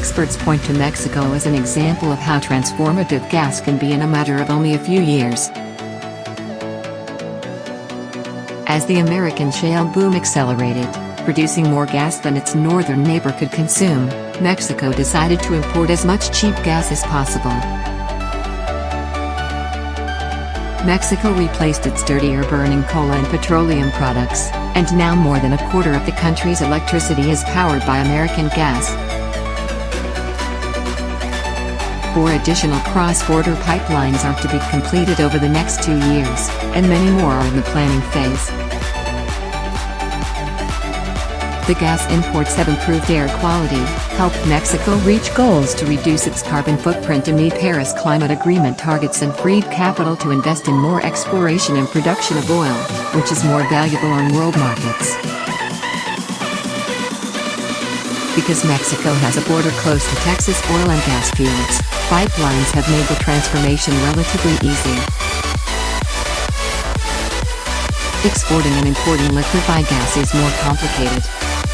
Experts point to Mexico as an example of how transformative gas can be in a matter of only a few years. As the American shale boom accelerated, producing more gas than its northern neighbor could consume, Mexico decided to import as much cheap gas as possible. Mexico replaced its dirtier burning coal and petroleum products, and now more than a quarter of the country's electricity is powered by American gas. 4 additional cross-border pipelines are to be completed over the next 2 years, and many more are in the planning phase. The gas imports have improved air quality, helped Mexico reach goals to reduce its carbon footprint to meet Paris Climate Agreement targets, and freed capital to invest in more exploration and production of oil, which is more valuable on world markets. Because Mexico has a border close to Texas oil and gas fields, pipelines have made the transformation relatively easy. Exporting and importing liquefied gas is more complicated.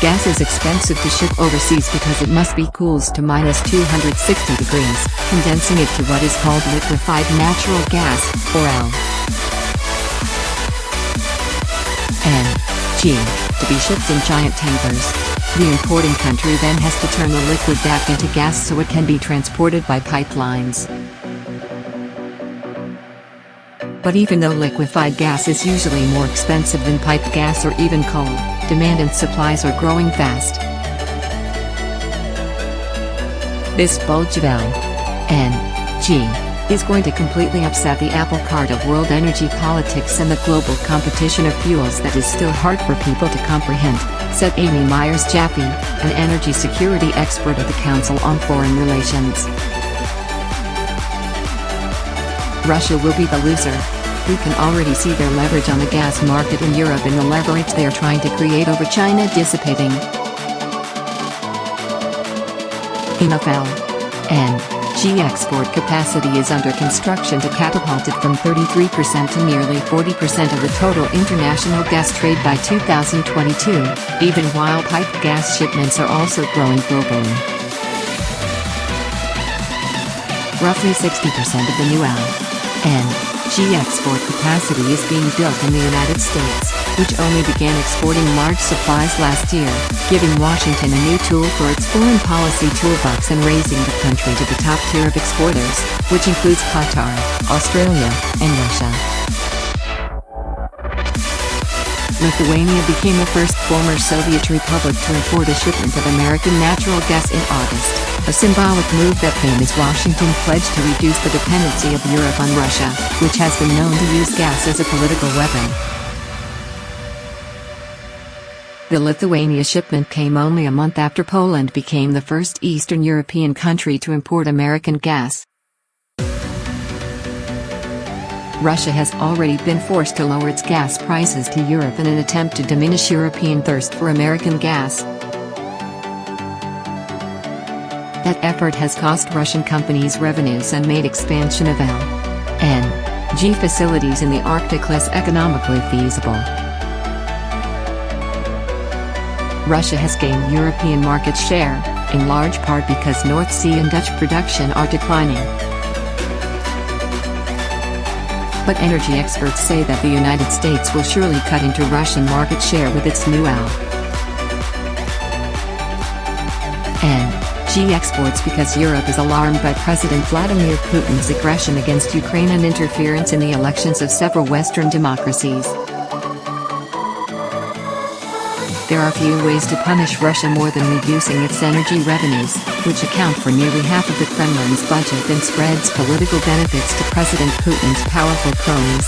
Gas is expensive to ship overseas because it must be cooled to -260 degrees, condensing it to what is called liquefied natural gas, or LNG, to be shipped in giant tankers. The importing country then has to turn the liquid back into gas so it can be transported by pipelines. But even though liquefied gas is usually more expensive than piped gas or even coal, demand and supplies are growing fast. This bulge of LNG is going to completely upset the apple cart of world energy politics and the global competition of fuels that is still hard for people to comprehend, said Amy Myers Jaffe, an energy security expert at the Council on Foreign Relations. Russia will be the loser. We can already see their leverage on the gas market in Europe and the leverage they are trying to create over China dissipating. Enough LNG export capacity is under construction to catapult it from 33% to nearly 40% of the total international gas trade by 2022, even while piped gas shipments are also growing globally. Roughly 60% of the new LNG export capacity is being built in the United States, which only began exporting large supplies last year, giving Washington a new tool for its foreign policy toolbox and raising the country to the top tier of exporters, which includes Qatar, Australia, and Russia. Lithuania became the first former Soviet republic to import a shipment of American natural gas in August, a symbolic move that famous Washington pledged to reduce the dependency of Europe on Russia, which has been known to use gas as a political weapon. The Lithuania shipment came only a month after Poland became the first Eastern European country to import American gas. Russia has already been forced to lower its gas prices to Europe in an attempt to diminish European thirst for American gas. That effort has cost Russian companies revenues and made expansion of LNG facilities in the Arctic less economically feasible. Russia has gained European market share, in large part because North Sea and Dutch production are declining. But energy experts say that the United States will surely cut into Russian market share with its new LNG exports because Europe is alarmed by President Vladimir Putin's aggression against Ukraine and interference in the elections of several Western democracies. There are few ways to punish Russia more than reducing its energy revenues, which account for nearly half of the Kremlin's budget and spreads political benefits to President Putin's powerful cronies.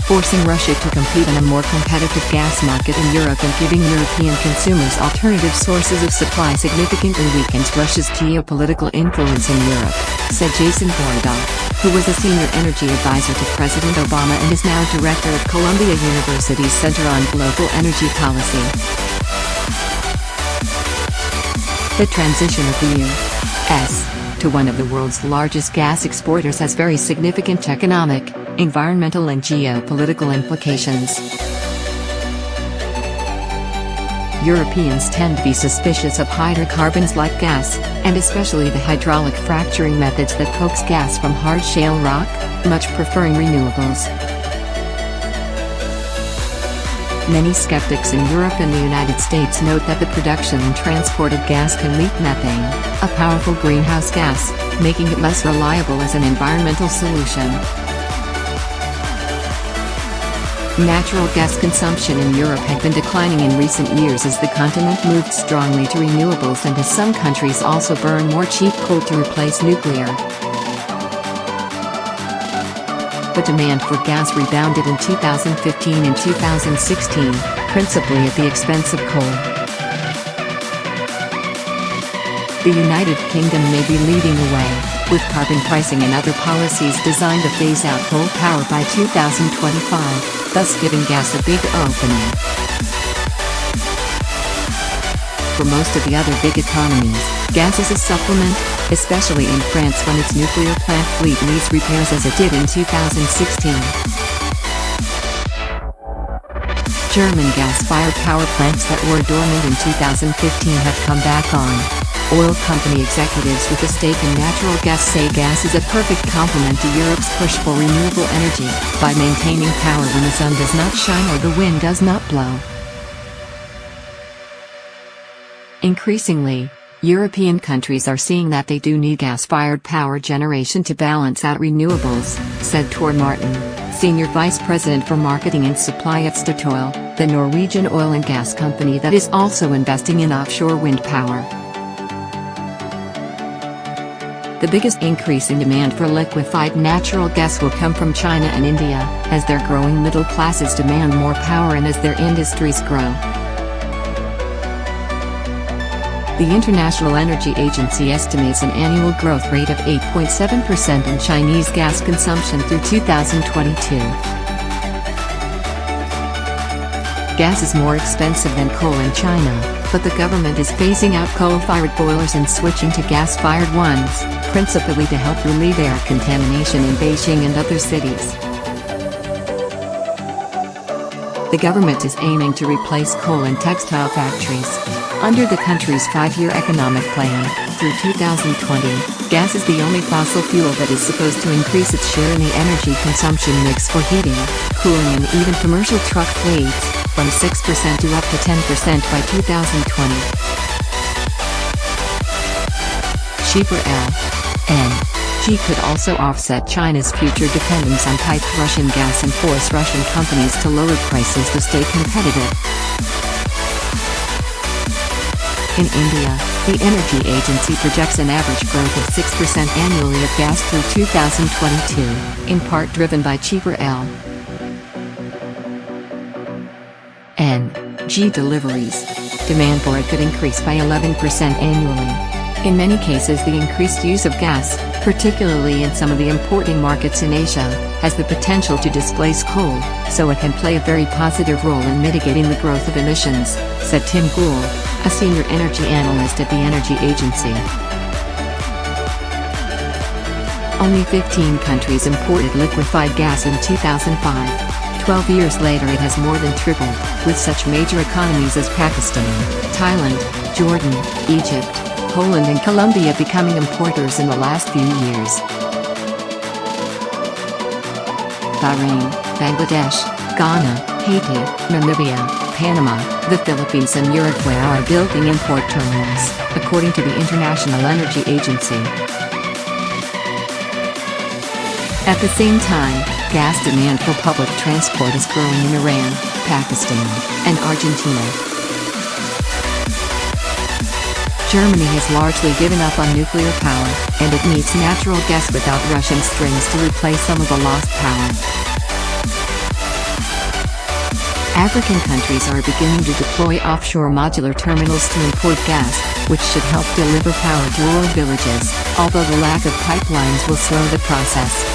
Forcing Russia to compete in a more competitive gas market in Europe and giving European consumers alternative sources of supply significantly weakens Russia's geopolitical influence in Europe, said Jason Bordoff, who was a senior energy advisor to President Obama and is now director of Columbia University's Center on Global Energy Policy. The transition of the U.S. to one of the world's largest gas exporters has very significant economic, environmental and geopolitical implications. Europeans tend to be suspicious of hydrocarbons like gas, and especially the hydraulic fracturing methods that coax gas from hard shale rock, much preferring renewables. Many skeptics in Europe and the United States note that the production and transport of gas can leak methane, a powerful greenhouse gas, making it less reliable as an environmental solution. Natural gas consumption in Europe had been declining in recent years as the continent moved strongly to renewables and as some countries also burn more cheap coal to replace nuclear. But demand for gas rebounded in 2015 and 2016, principally at the expense of coal. The United Kingdom may be leading the way, with carbon pricing and other policies designed to phase out coal power by 2025, thus giving gas a big opening. For most of the other big economies, gas is a supplement, especially in France when its nuclear plant fleet needs repairs as it did in 2016. German gas-fired power plants that were dormant in 2015 have come back on. Oil company executives with a stake in natural gas say gas is a perfect complement to Europe's push for renewable energy, by maintaining power when the sun does not shine or the wind does not blow. Increasingly, European countries are seeing that they do need gas-fired power generation to balance out renewables, said Tor Martin, Senior Vice President for Marketing and Supply at Statoil, the Norwegian oil and gas company that is also investing in offshore wind power. The biggest increase in demand for liquefied natural gas will come from China and India, as their growing middle classes demand more power and as their industries grow. The International Energy Agency estimates an annual growth rate of 8.7% in Chinese gas consumption through 2022. Gas is more expensive than coal in China, but the government is phasing out coal-fired boilers and switching to gas-fired ones, principally to help relieve air contamination in Beijing and other cities. The government is aiming to replace coal and textile factories. Under the country's 5-year economic plan, through 2020, gas is the only fossil fuel that is supposed to increase its share in the energy consumption mix for heating, cooling and even commercial truck fleets, from 6% to up to 10% by 2020. Cheaper LNG could also offset China's future dependence on piped Russian gas and force Russian companies to lower prices to stay competitive. In India, the Energy Agency projects an average growth of 6% annually of gas through 2022, in part driven by cheaper LNG deliveries. Demand for it could increase by 11% annually. In many cases, the increased use of gas, particularly in some of the importing markets in Asia, has the potential to displace coal, so it can play a very positive role in mitigating the growth of emissions, said Tim Gould, a senior energy analyst at the Energy Agency. Only 15 countries imported liquefied gas in 2005. 12 years later it has more than tripled, with such major economies as Pakistan, Thailand, Jordan, Egypt, Poland and Colombia becoming importers in the last few years. Bahrain, Bangladesh, Ghana, Haiti, Namibia, Panama, the Philippines and Uruguay are building import terminals, according to the International Energy Agency. At the same time, gas demand for public transport is growing in Iran, Pakistan, and Argentina. Germany has largely given up on nuclear power, and it needs natural gas without Russian strings to replace some of the lost power. African countries are beginning to deploy offshore modular terminals to import gas, which should help deliver power to rural villages, although the lack of pipelines will slow the process.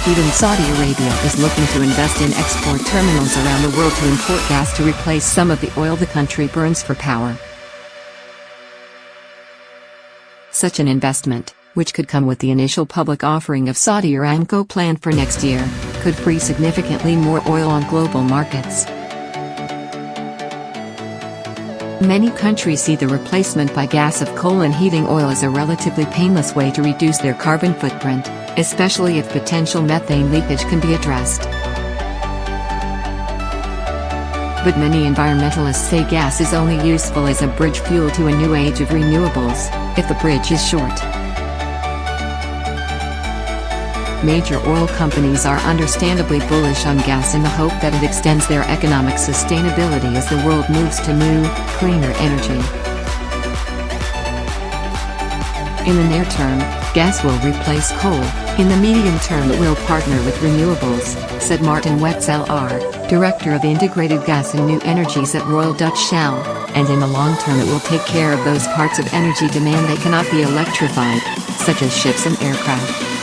Even Saudi Arabia is looking to invest in export terminals around the world to import gas to replace some of the oil the country burns for power. Such an investment, which could come with the initial public offering of Saudi Aramco planned for next year, could free significantly more oil on global markets. Many countries see the replacement by gas of coal and heating oil as a relatively painless way to reduce their carbon footprint, especially if potential methane leakage can be addressed. But many environmentalists say gas is only useful as a bridge fuel to a new age of renewables, if the bridge is short. Major oil companies are understandably bullish on gas in the hope that it extends their economic sustainability as the world moves to new, cleaner energy. In the near term, gas will replace coal. In the medium term it will partner with renewables, said Martin Wetzel, Director of Integrated Gas and New Energies at Royal Dutch Shell, and in the long term it will take care of those parts of energy demand that cannot be electrified, such as ships and aircraft.